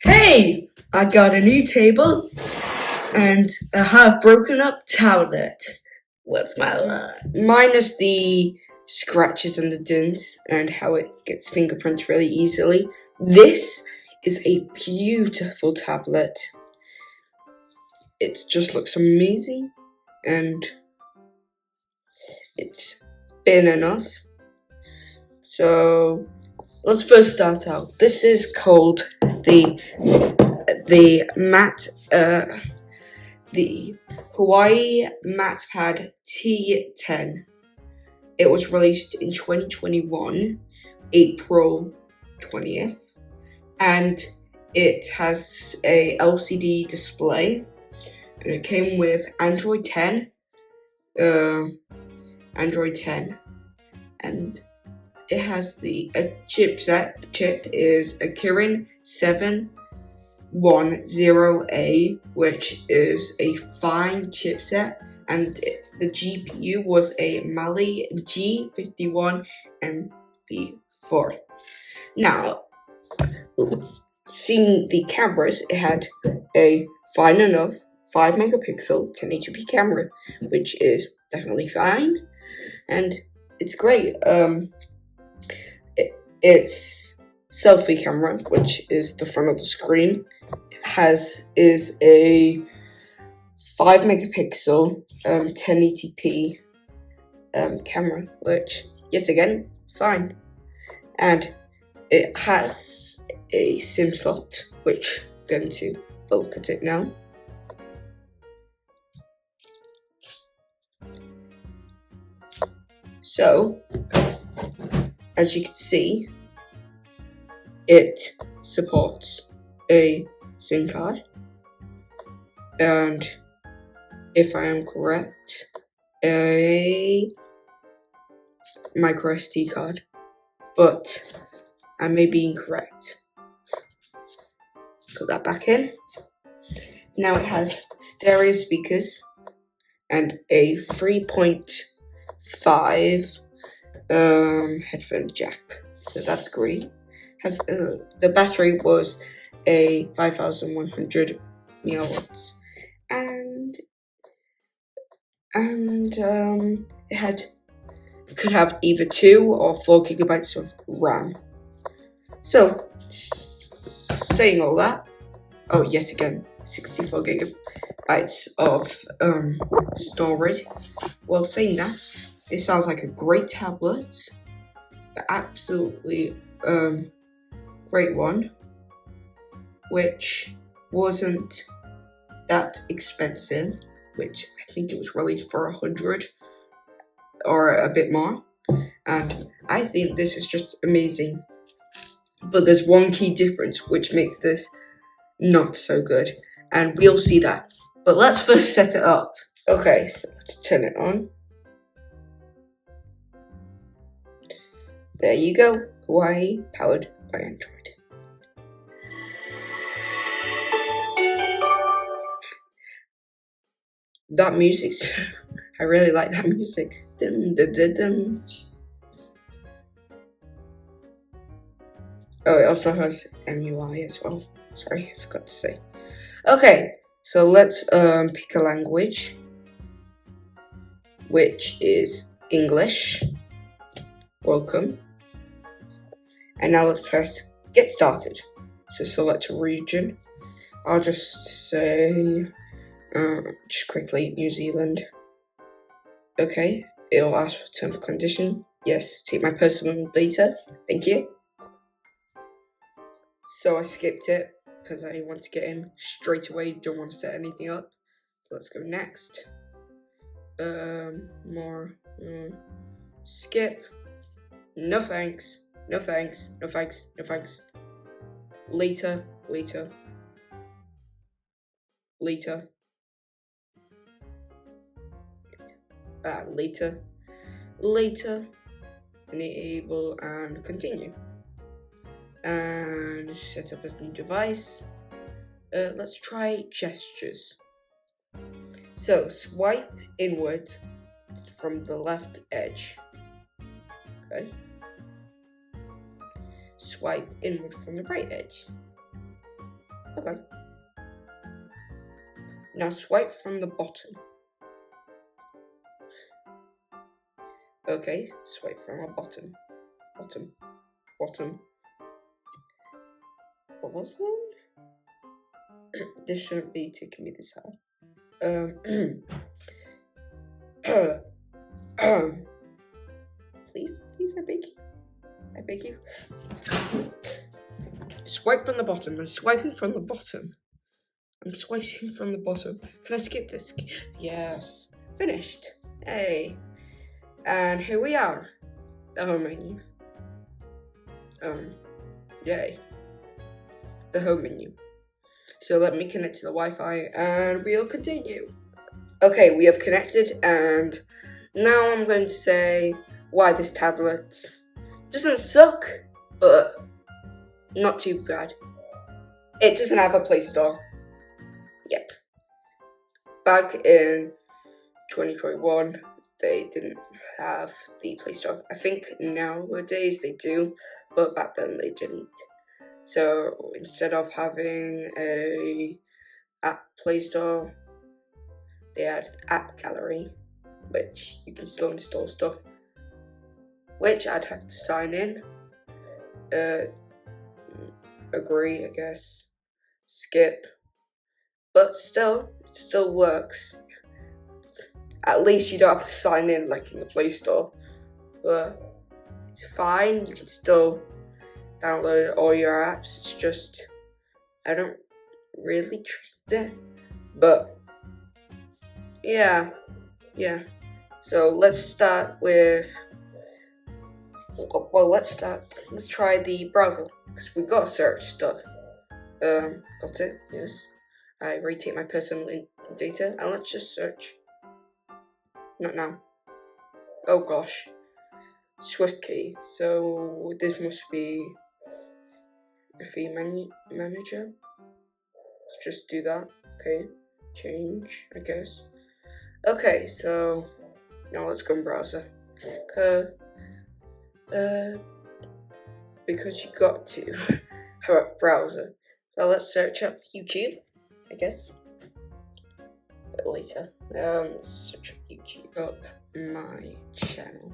Hey, I got a new table and a half broken up tablet. What's my lot? Minus the scratches and the dents and how it gets fingerprints really easily. This is a beautiful tablet. It just looks amazing and it's thin enough. So let's first start out. This is called the the Hawaii MatePad T10. It was released in 2021, April 20th, and it has a LCD display, and it came with Android 10, and it has a chipset. The chip is a Kirin 710A, which is a fine chipset, and the GPU was a Mali G51MP4. Now, seeing the cameras, it had a fine enough 5 megapixel 1080p camera, which is definitely fine, and it's great. It's selfie camera, which is the front of the screen, is a 5 megapixel 1080p camera, which yet again fine, and it has a SIM slot, which I'm going to look at it now. So, as you can see, it supports a SIM card, and if I am correct, a micro SD card, but I may be incorrect. Put that back in. Now it has stereo speakers and a 3.5 headphone jack, so that's great. The battery was a 5,100 milliwatts, and it could have either 2 or 4 gigabytes of RAM. So, saying all that, yet again, 64 gigabytes of storage. Well, saying that, it sounds like a great tablet, absolutely great one, which wasn't that expensive, which I think it was released for 100 or a bit more, and I think this is just amazing. But there's one key difference which makes this not so good, and we'll see that. But let's first set it up. Okay, so let's turn it on. There you go, Hawaii powered by Android. That music, I really like that music. Dun, dun, dun, dun. Oh, it also has MUI as well. Sorry, I forgot to say. Okay, so let's pick a language, which is English. Welcome. And now let's press get started. So select a region. I'll just say, just quickly, New Zealand. Okay, it'll ask for terms and condition. Yes, take my personal data. Thank you. So I skipped it because I want to get in straight away. Don't want to set anything up. So let's go next. Skip. No thanks. No thanks. No thanks. No thanks. Later. Later. Later. Later. Later. Enable and continue. And set up as new device. Let's try gestures. So swipe inward from the left edge. Okay. Swipe inward from the right edge. Okay. Now swipe from the bottom. Okay, swipe from the bottom. Bottom. Bottom. Bottom? This shouldn't be taking me this hard. Please, I beg you. I beg you. Swipe from the bottom. I'm swiping from the bottom. I'm swiping from the bottom. Can I skip this? Yes. Finished. Hey. And here we are. The home menu. Yay. The home menu. So let me connect to the Wi-Fi and we'll continue. Okay, we have connected and now I'm going to say why this tablet doesn't suck, but not too bad. It doesn't have a Play Store. Yep. Back in 2021, they didn't have the Play Store. I think nowadays they do, but back then they didn't. So instead of having a app Play Store, they had App Gallery, which you can still install stuff, which I'd have to sign in, agree, I guess, skip, but still, it still works. At least you don't have to sign in like in the Play Store, but it's fine. You can still download all your apps. It's just I don't really trust it, but yeah. So let's start with. Well, let's try the browser because we've got to search stuff. Got it? Yes. I rotate my personal data and let's just search. Not now. Oh gosh. Swift key. So this must be a theme manager. Let's just do that. Okay. Change, I guess. Okay, so now let's go in browser. Because you got to have a browser. So let's search up YouTube, I guess. A bit later. Search up YouTube. Up my channel.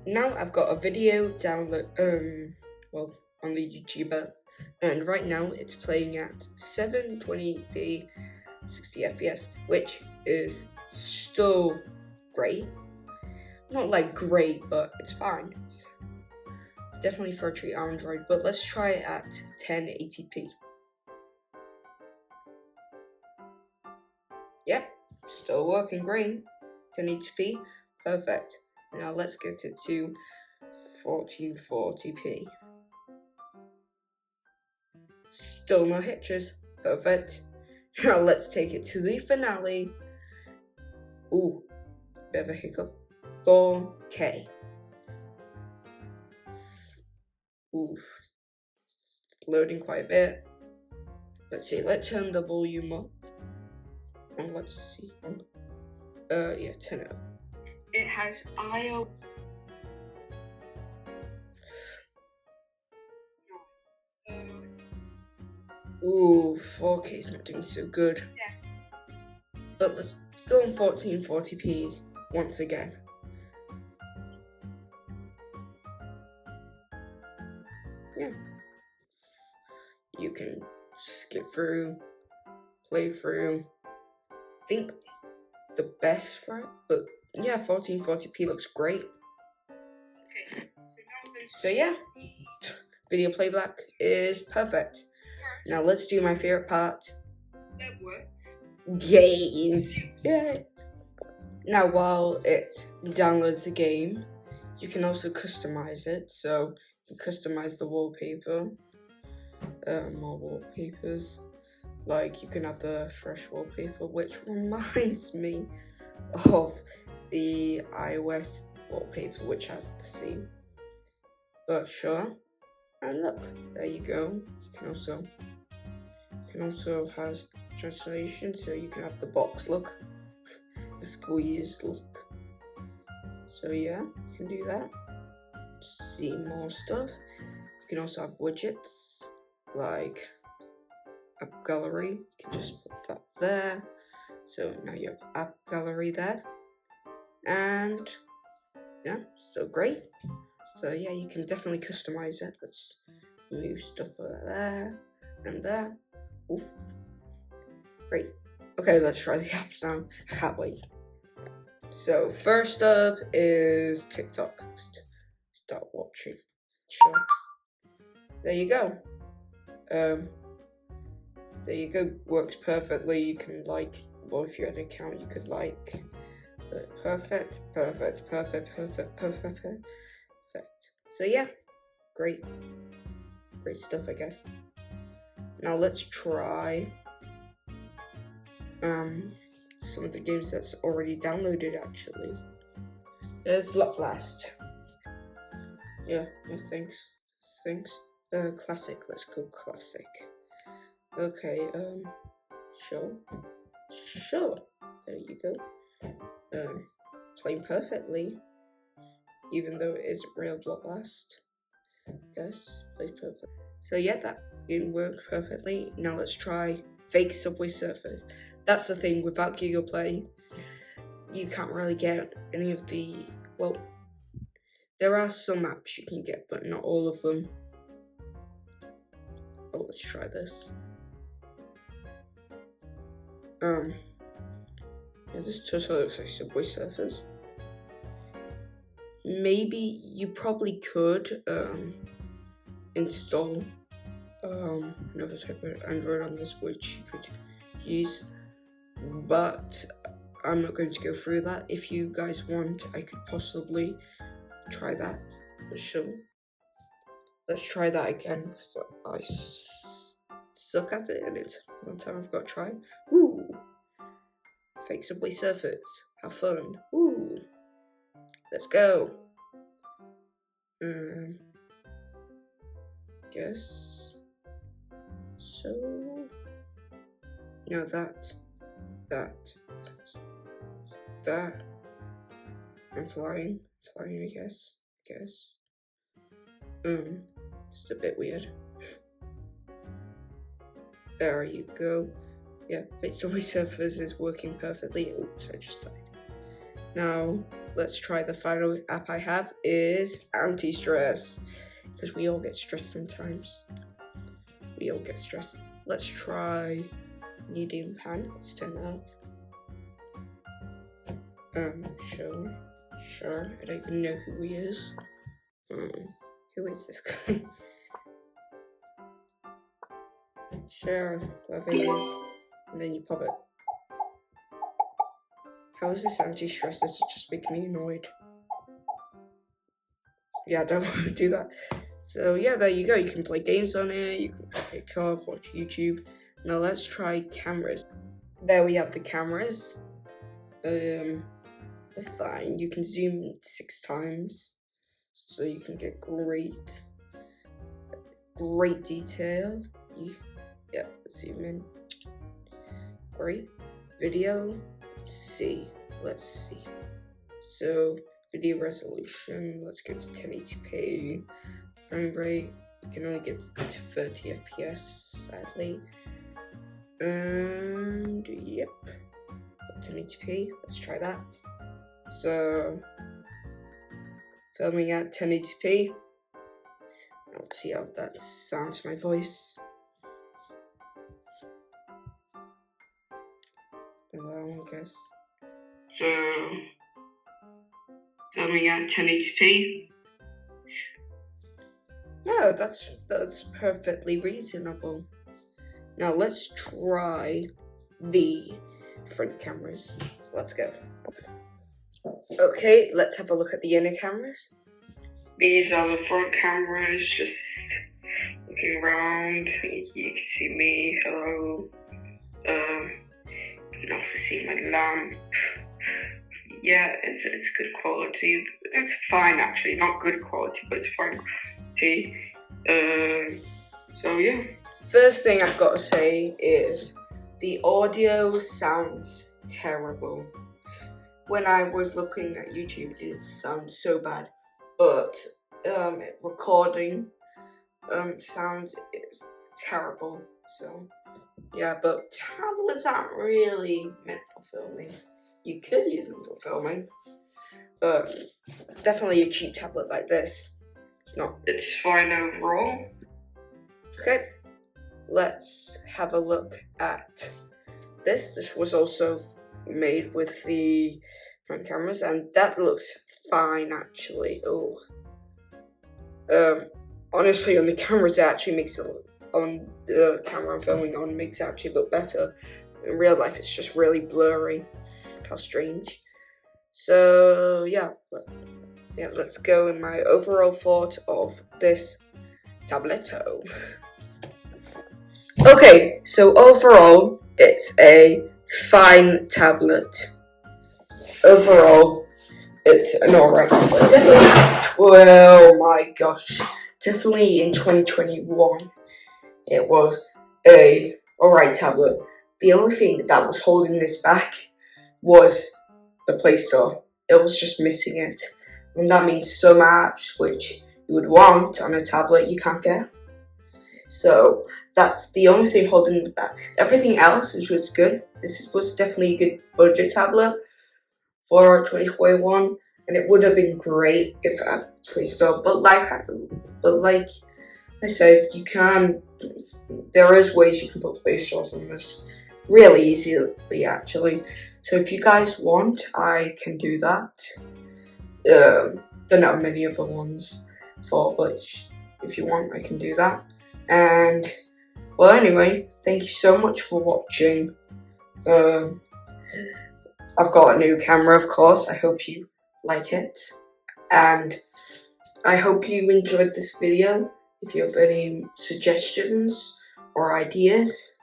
Now I've got a video download on the YouTuber, and right now it's playing at 720p 60 FPS, which is still great. Not like great, but it's fine. It's definitely for a treat on Android, but let's try it at 1080p. Yep, still working great. 1080p, perfect. Now let's get it to 1440p. Still no hitches, perfect. Now let's take it to the finale. Ooh, bit of a hiccup. 4K. Oof. It's loading quite a bit. Let's see, let's turn the volume up. And let's see. Yeah, turn it up. It has IO. Ooh, 4K is not doing so good. Yeah. But let's go on 1440p once again. Yeah. You can skip through, play through. I think the best for it, but yeah, 1440p looks great. Okay, so yeah, video playback is perfect. Now let's do my favorite part. That works. Games. Yeah. Now while it downloads the game, you can also customize it. So you can customize the wallpaper. More wallpapers. Like you can have the fresh wallpaper, which reminds me of the iOS wallpaper, which has the same. But sure. And look, there you go. You can also have translation, so you can have the box look, the squeeze look. So yeah, you can do that. See more stuff. You can also have widgets. like app gallery. You can just put that there. So now you have app gallery there, and yeah, still great. So yeah, you can definitely customize it. Let's move stuff over there and there. Oof. Great. Okay, let's try the apps now. I can't wait. So first up is TikTok. Start watching. Sure. There you go. There you go. Works perfectly. You can well, if you had an account, you could perfect. So yeah, great stuff, I guess. Now let's try some of the games that's already downloaded. Actually, there's Block Blast. Yeah, thanks. Classic. Let's go classic. Okay. Sure. There you go. Playing perfectly, even though it isn't real Block Blast. Guess plays perfect. So yeah, that game worked perfectly. Now let's try fake Subway Surfers. That's the thing, without Google Play, you can't really get any of the, well, there are some apps you can get, but not all of them. Oh, let's try this. Yeah, this totally looks like Subway Surfers. Maybe you probably could install another type of Android on this, which you could use, but I'm not going to go through that. If you guys want, I could possibly try that for sure. Let's try that again, because I suck at it, and it's one time I've got to try. Woo! Fake Subway Surfers. Have fun. Woo! Let's go. Guess so. No, that. I'm flying, I guess. It's a bit weird. There you go. Yeah, Fake Subway Surfers is working perfectly. Oops, I just died. Now, let's try the final app I have is Anti-Stress, because we all get stressed sometimes. Let's try Kneading Pan. Let's turn that on. Sure. I don't even know who he is. Who is this guy? Sure, whoever he is. And then you pop it. How is this anti-stress? This is just making me annoyed. Yeah, I don't want to do that. So yeah, there you go. You can play games on it. You can play TikTok, watch YouTube. Now let's try cameras. There we have the cameras. The thing, you can zoom 6 times, so you can get great detail. Yeah, let's zoom in. Great video. Let's see. So video resolution, let's go to 1080p. Frame rate, you can only get to 30 FPS, sadly. And yep, 1080p, let's try that. So, filming at 1080p. Let's see how that sounds to my voice. I guess. So, filming at 1080p. No, that's perfectly reasonable. Now let's try the front cameras. So let's go. Okay, let's have a look at the inner cameras. These are the front cameras, just looking around. You can see me, hello. You can also see my lamp. Yeah, it's good quality. It's fine actually, not good quality, but it's fine quality. So yeah. First thing I've got to say is the audio sounds terrible. When I was looking at YouTube, it didn't sound so bad, but recording sounds terrible. So yeah, but tablets aren't really meant for filming. You could use them for filming, but definitely a cheap tablet like this, it's fine overall. Okay, let's have a look at this. This was also made with the front cameras, and that looks fine actually. Honestly, on the cameras it actually makes it look, on the camera I'm filming on, makes it actually look better. In real life it's just really blurry. How strange. So yeah, let's go in my overall thought of this tabletto. Okay, so overall it's a fine tablet. Overall it's an alright tablet. Oh my gosh, definitely in 2021 it was a alright tablet. The only thing that was holding this back was the Play Store. It was just missing it, and that means some apps which you would want on a tablet you can't get. So that's the only thing holding it back. Everything else is just good. This was definitely a good budget tablet for 2021, and it would have been great if I had Play Store. But like I said, there is ways you can put Play Stores on this really easily actually. So if you guys want, I can do that. Don't have many other ones but if you want, I can do that. And well, anyway, thank you so much for watching. I've got a new camera, of course. I hope you like it, and I hope you enjoyed this video. If you have any suggestions or ideas,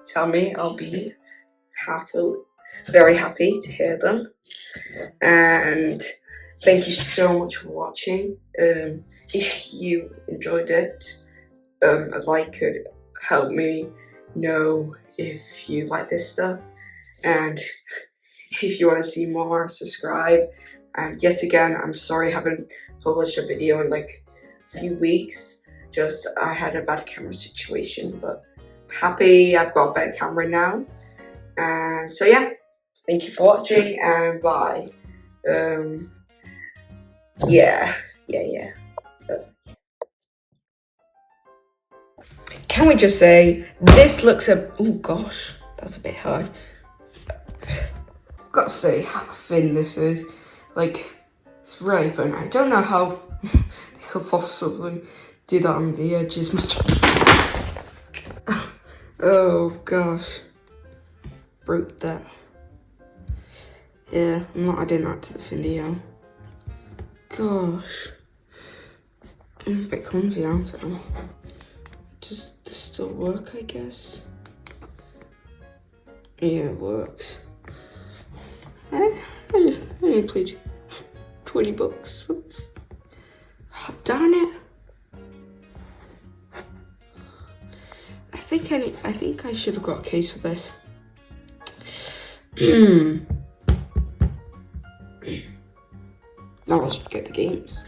tell me. I'll be very happy to hear them. And thank you so much for watching. If you enjoyed it, a like could help me know if you like this stuff, and if you want to see more, subscribe. And yet again, I'm sorry I haven't published a video in like a few weeks. Just I had a bad camera situation, but happy I've got a better camera now. And so yeah, thank you for watching, and bye. Yeah. Can we just say this looks oh gosh, that's a bit hard. I've got to say how thin this is. Like, it's really thin. I don't know how they could possibly do that on the edges. Oh gosh, broke that. Yeah, I'm not adding that to the video. Gosh, I'm a bit clumsy, aren't I? Does this still work, I guess? Yeah, it works. I only paid $20. Oops. Oh, darn it. I think I should have got a case for this. Now I should get the games.